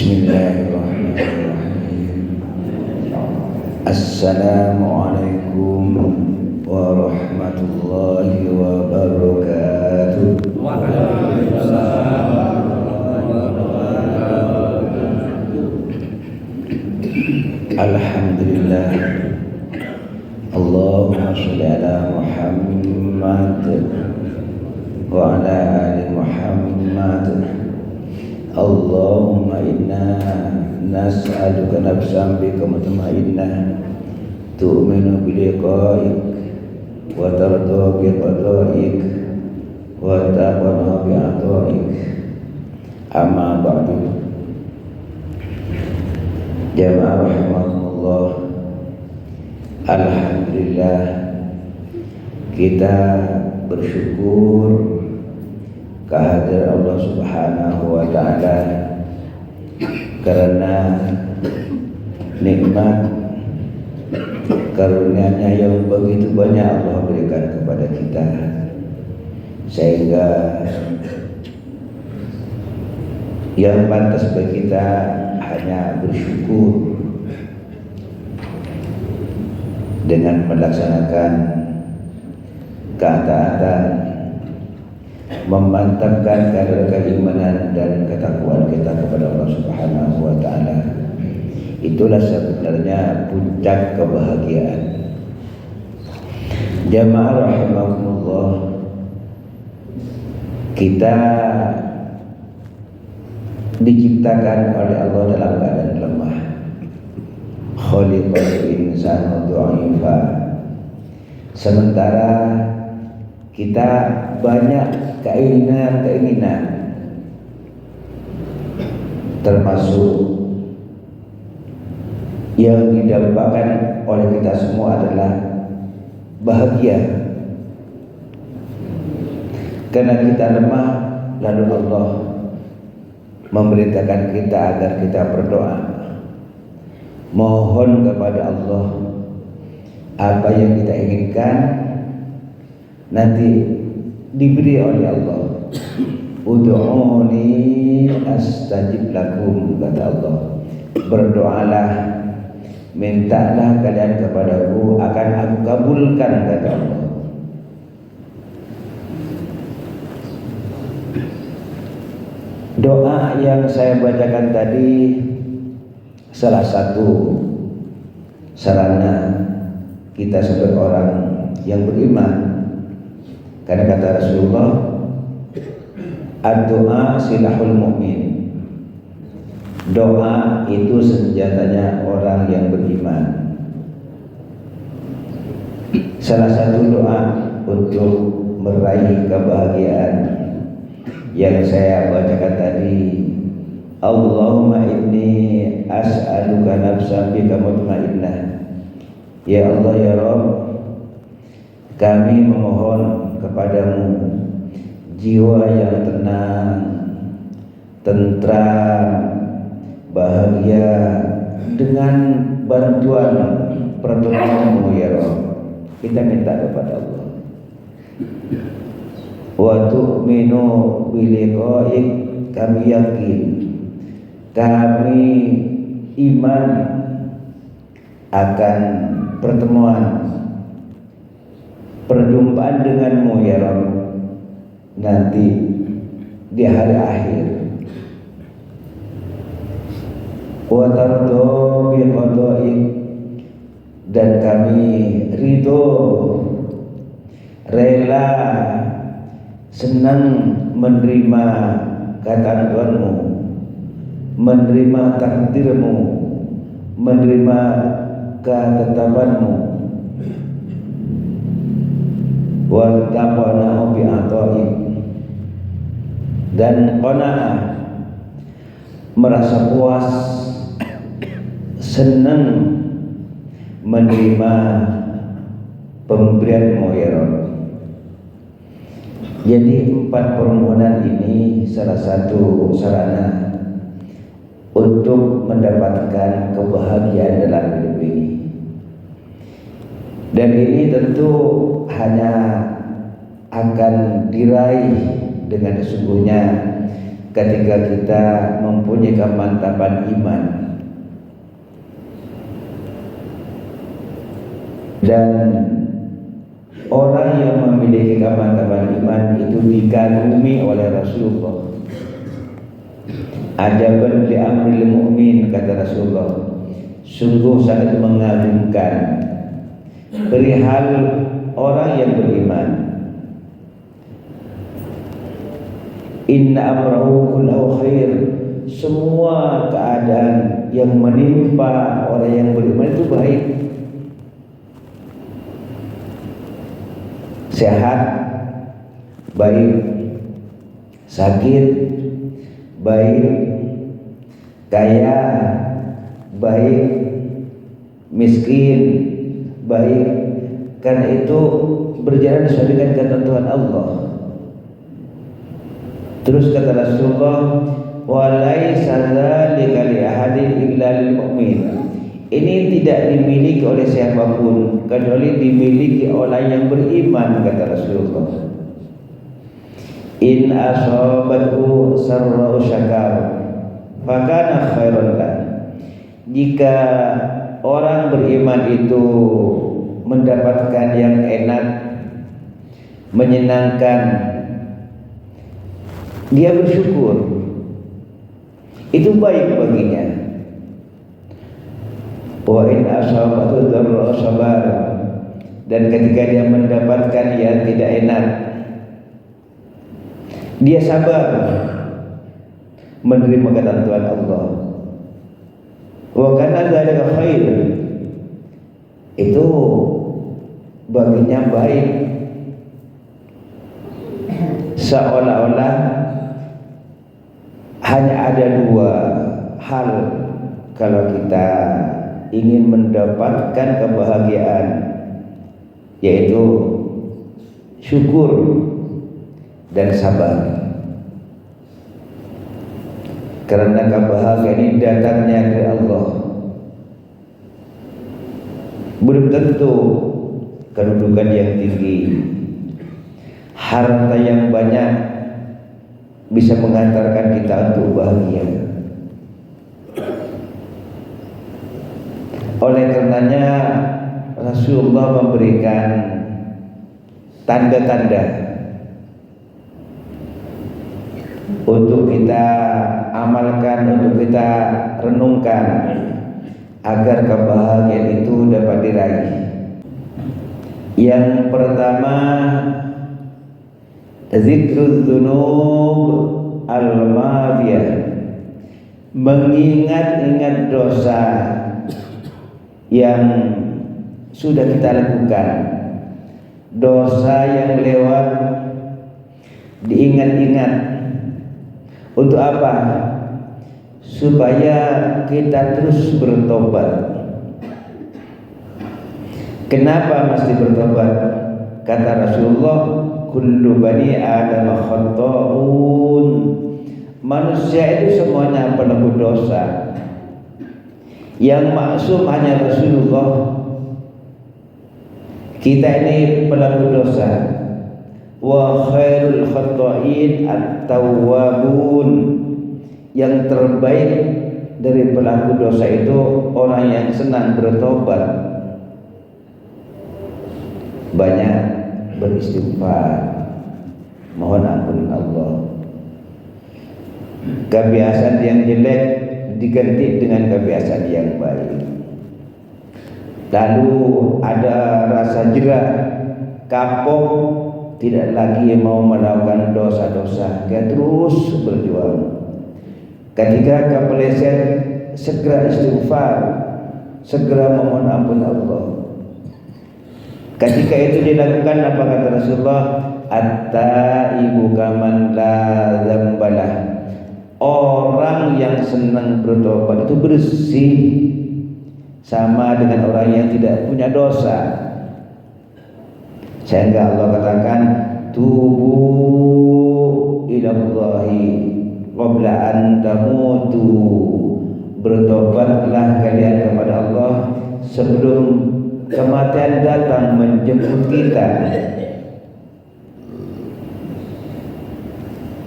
Bismillahirrahmanirrahim. Assalamualaikum warahmatullahi wabarakatuh. Alhamdulillah. Allahumma sholli ala Muhammad wa ala ali Muhammad. Allahumma inna nas'aluka nafsan bika mutmainnah tu'minu biliqa'ik wa tarda bi qada'ik wa taqna bi ata'ik. Amma ba'du. Jamaah rahimakumullah, alhamdulillah kita bersyukur kehadiran Allah Subhanahu wa ta'ala karena nikmat karunia-Nya yang begitu banyak Allah berikan kepada kita, sehingga yang pantas bagi kita hanya bersyukur dengan melaksanakan ketaatan, memantapkan kadar keimanan dan ketakwaan kita kepada Allah Subhanahu wa ta'ala. Itulah sebenarnya puncak kebahagiaan. Jamaah rahimakumullah, kita diciptakan oleh Allah dalam keadaan lemah. Khuliqal insanu dha'ifa. Sementara kita banyak keinginan, termasuk yang didambakan oleh kita semua adalah bahagia. Karena kita lemah, lalu Allah memerintahkan kita agar kita berdoa, mohon kepada Allah apa yang kita inginkan nanti diberi oleh Allah. Ud'uni astajib lakum, kata Allah. Berdoalah, mintalah kalian kepadaku, akan aku kabulkan, kata Allah. Doa yang saya bacakan tadi salah satu sarana kita sebagai orang yang beriman. Karena kata Rasulullah, ad-doa silahul mu'min. Doa itu senjatanya orang yang beriman. Salah satu doa untuk meraih kebahagiaan yang saya bacakan tadi, Allahumma inni as'aluka nafsan bika mutmainnah. Ya Allah, ya Rabb, kami memohon kepadamu jiwa yang tenang, tentram, bahagia dengan bantuan pertolonganmu, ya Rabb. Kita minta kepada Allah. Wa tu'minu biliqa'ik, kami yakin, kami iman akan perjumpaan denganmu, ya Rabb, nanti di hari akhir. Wa tardo bi qada'ik, dan kami ridho, rela, senang menerima ketentuanmu, menerima takdirmu, menerima ketetapanmu. Wa taqana bi ata'ik, dan qanaah, merasa puas, senang menerima pemberianmu, ya Rabb. Jadi 4 permohonan ini salah satu sarana untuk mendapatkan kebahagiaan dalam hidup ini. Dan ini tentu hanya akan diraih dengan sesungguhnya ketika kita mempunyai kemantapan iman dan orang yang memiliki kemantapan iman itu dikagumi oleh Rasulullah. Ajaban li amril mu'min, kata Rasulullah, sungguh sangat mengagumkan perihal orang yang beriman. Inna amrahu kullahu khair, semua keadaan yang menimpa orang yang beriman itu baik. Sehat baik, sakit baik, kaya baik, miskin baik. Karena itu berjalan sesuai dengan ketentuan Allah. Terus kata Rasulullah, walaisa dzalika li ahadin illa lil mu'min. Ini tidak dimiliki oleh siapapun kecuali dimiliki oleh yang beriman, kata Rasulullah. In asabathu sarra'u syakar fakana khairan lah. Jika orang beriman itu mendapatkan yang enak, menyenangkan, dia bersyukur, itu baik baginya. Wa in asabathu dharra sabar, dan ketika dia mendapatkan yang tidak enak, dia sabar menerima ketentuan Allah. Wa kana dzalika khair, itu baginya baik. Seolah-olah hanya ada dua hal kalau kita ingin mendapatkan kebahagiaan, yaitu syukur dan sabar. Karena kebahagiaan ini datangnya dari Allah. Belum tentu kedudukan yang tinggi, harta yang banyak bisa mengantarkan kita untuk bahagia. Oleh karenanya Rasulullah memberikan tanda-tanda untuk kita amalkan, untuk kita renungkan agar kebahagiaan itu dapat diraih. Yang pertama, zikrul dzunub al-madiyah, mengingat-ingat dosa yang sudah kita lakukan, dosa yang lewat diingat-ingat. Untuk apa? Supaya kita terus bertobat. Kenapa mesti bertobat? Kata Rasulullah, kullu bani adam khata'un, manusia itu semuanya pelaku dosa. Yang maksum hanya Rasulullah. Kita ini pelaku dosa. Wa khairul khata'in at-tawwabun, yang terbaik dari pelaku dosa itu orang yang senang bertobat, banyak beristighfar, mohon ampun Allah. Kebiasaan yang jelek diganti dengan kebiasaan yang baik. Lalu ada rasa jerah, kapok, tidak lagi mau melakukan dosa-dosa, dia terus berjuang. Ketika kepeleset, segera istighfar, segera memohon ampun Allah. Ketika itu dilakukan, apa kata Rasulullah? At-taibu kaman la dzambalah, orang yang senang bertobat itu bersih, sama dengan orang yang tidak punya dosa. Sehingga Allah katakan, tubu ilallahi qabla an tamutu, bertobatlah kalian kepada Allah sebelum kematian datang menjemput kita.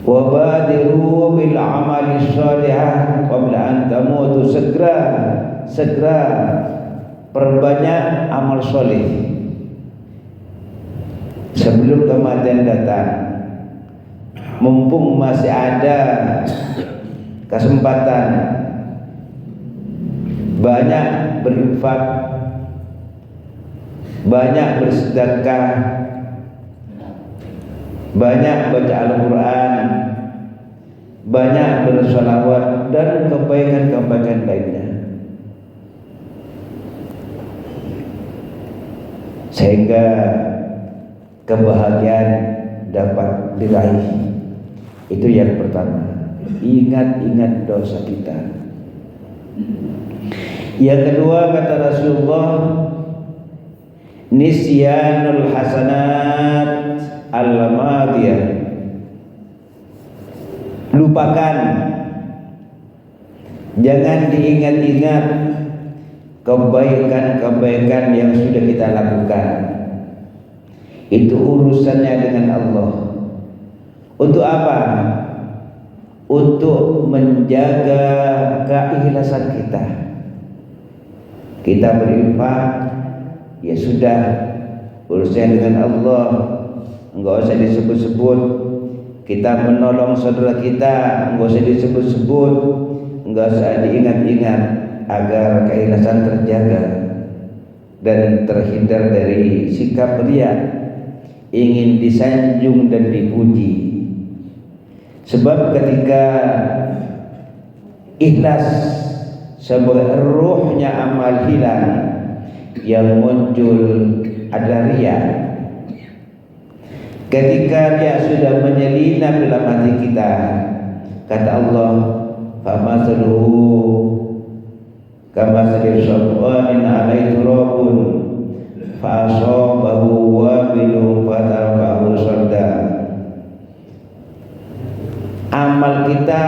Wa badiru bil amali shalihah qabla an tamutu, segera perbanyak amal soleh sebelum kematian datang. Mumpung masih ada kesempatan, banyak berinfak, banyak bersedekah, banyak baca Al-Quran, banyak bersolawat dan kebaikan-kebaikan lainnya, sehingga kebahagiaan dapat diraih. Itu yang pertama. Ingat-ingat dosa kita. Yang kedua, kata Rasulullah, nisyanul hasanat al-madiyah, lupakan, jangan diingat-ingat kebaikan-kebaikan yang sudah kita lakukan. Itu urusannya dengan Allah. Untuk apa? Untuk menjaga keikhlasan kita. Kita berinfak, ya sudah, urusannya dengan Allah, enggak usah disebut-sebut. Kita menolong saudara kita, enggak usah disebut-sebut, enggak usah diingat-ingat, agar keikhlasan terjaga dan terhindar dari sikap riya, ingin disanjung dan dipuji. Sebab ketika ikhlas sebagai ruhnya amal hilang, yang muncul adalah riya. Ketika dia sudah menyelinap dalam hati kita, kata Allah, "Famathaluhu kamathali safwanin 'alaihi turabun fa asabahu wabilun fatarakahu sarda." Amal kita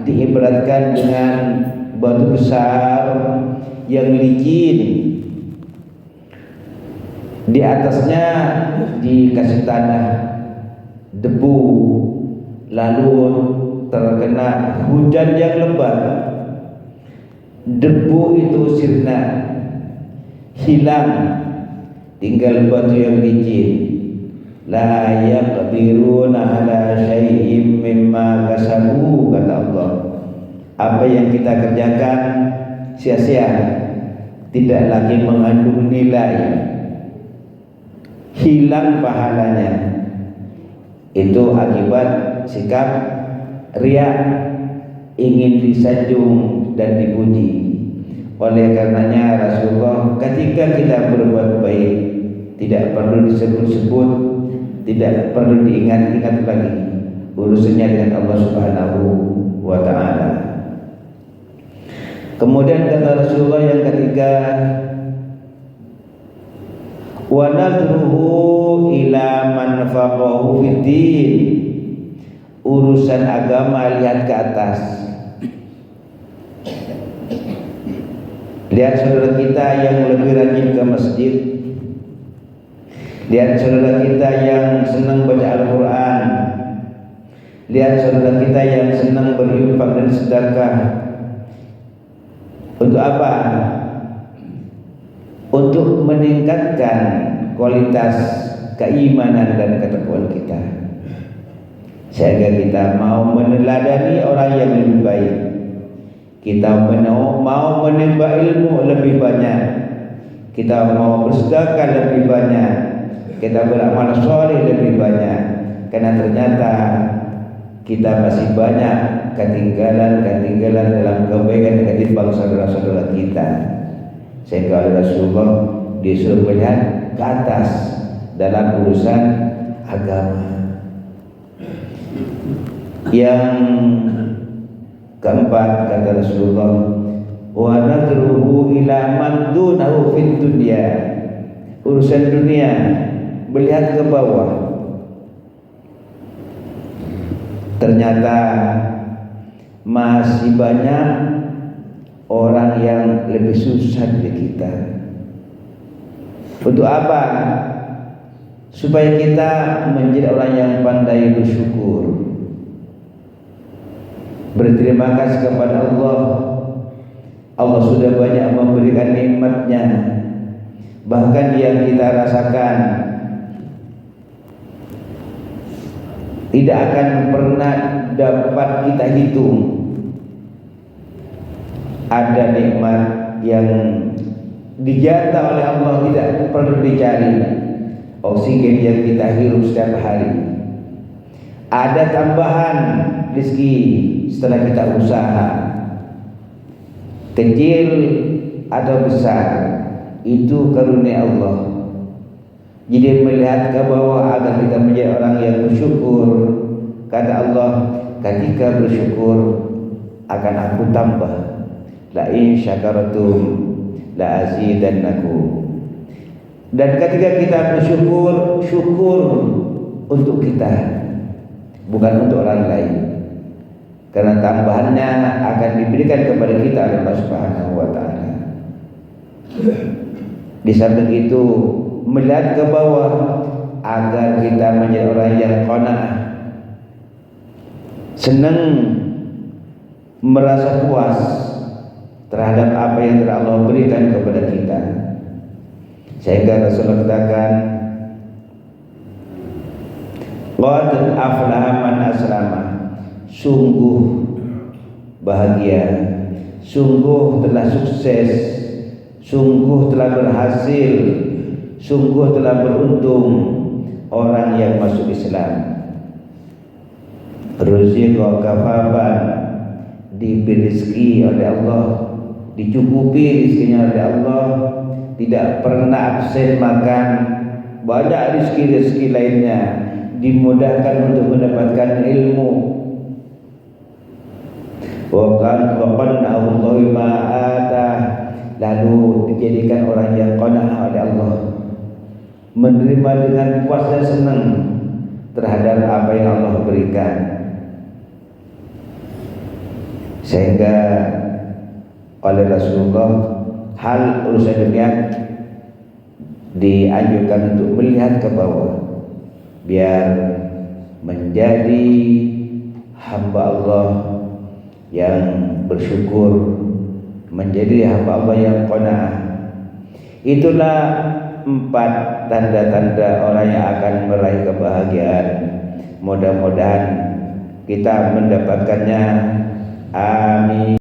diibaratkan dengan batu besar yang licin, di atasnya dikasih tanah, debu, lalu terkena hujan yang lebat, debu itu sirna, hilang, tinggal batu yang licin. La yaqdiruna ala syai'im mimma kasabu, kata Allah. Apa yang kita kerjakan sia-sia, tidak lagi mengandung nilai, hilang pahalanya. Itu akibat sikap riya, ingin disanjung dan dipuji. Oleh karenanya Rasulullah ketika kita berbuat baik tidak perlu disebut-sebut, tidak perlu diingat-ingat lagi, urusannya dengan Allah Subhanahu wa ta'ala. Kemudian kata Rasulullah yang ketiga, wa nadruhu ila man faqahu fiddin, urusan agama lihat ke atas. Lihat saudara kita yang lebih rajin ke masjid, lihat saudara kita yang senang baca Al-Quran, lihat saudara kita yang senang berinfak dan sedekah. Untuk apa? Untuk meningkatkan kualitas keimanan dan ketakwaan kita, sehingga kita mau meneladani orang yang lebih baik, kita mau menimba ilmu lebih banyak, kita mau bersedekah lebih banyak, kita beramal soleh lebih banyak, karena ternyata kita masih banyak ketinggalan dalam kebaikan ketimbang saudara-saudara kita. Sehingga oleh Rasulullah disuruh melihat ke atas dalam urusan agama. Yang keempat kata Rasulullah, wa nadruhu ila man dunahu fid dunya, urusan dunia melihat ke bawah. Ternyata masih banyak orang yang lebih susah dari kita. Untuk apa? Supaya kita menjadi orang yang pandai bersyukur. Berterima kasih kepada Allah. Allah sudah banyak memberikan nikmatnya, bahkan yang kita rasakan tidak akan pernah dapat kita hitung. Ada nikmat yang dijatah oleh Allah, tidak perlu dicari. Oksigen yang kita hirup setiap hari, ada tambahan rezeki setelah kita usaha, kecil atau besar, itu karunia Allah. Jadi melihat ke bawah agar kita menjadi orang yang bersyukur. Kata Allah, ketika bersyukur akan aku tambah. La in syakartum la azidannakum. Dan ketika kita bersyukur, syukur untuk kita, bukan untuk orang lain. Karena tambahannya akan diberikan kepada kita oleh Allah Subhanahu wa taala. Di samping itu, melihat ke bawah agar kita menjadi orang yang qanaah, senang, merasa puas terhadap apa yang telah Allah berikan kepada kita. Sehingga Rasulullah katakan, qad aflaha man aslama, sungguh bahagia, sungguh telah sukses, sungguh telah berhasil, sungguh telah beruntung orang yang masuk Islam. Ruziqa kafafan, diberi rezeki oleh Allah, dicukupi rezekinya oleh Allah, tidak pernah absen makan, banyak rezeki-rezeki lainnya, dimudahkan untuk mendapatkan ilmu. Wa qana'ahu Allah bima atah, lalu dijadikan orang yang qanaah oleh Allah, menerima dengan puas dan senang terhadap apa yang Allah berikan. Sehingga oleh Rasulullah, hal urusan dunia dianjurkan untuk melihat ke bawah, biar menjadi hamba Allah yang bersyukur, menjadi hamba Allah yang qanaah. Itulah 4 tanda-tanda orang yang akan meraih kebahagiaan. Mudah-mudahan kita mendapatkannya. Amin.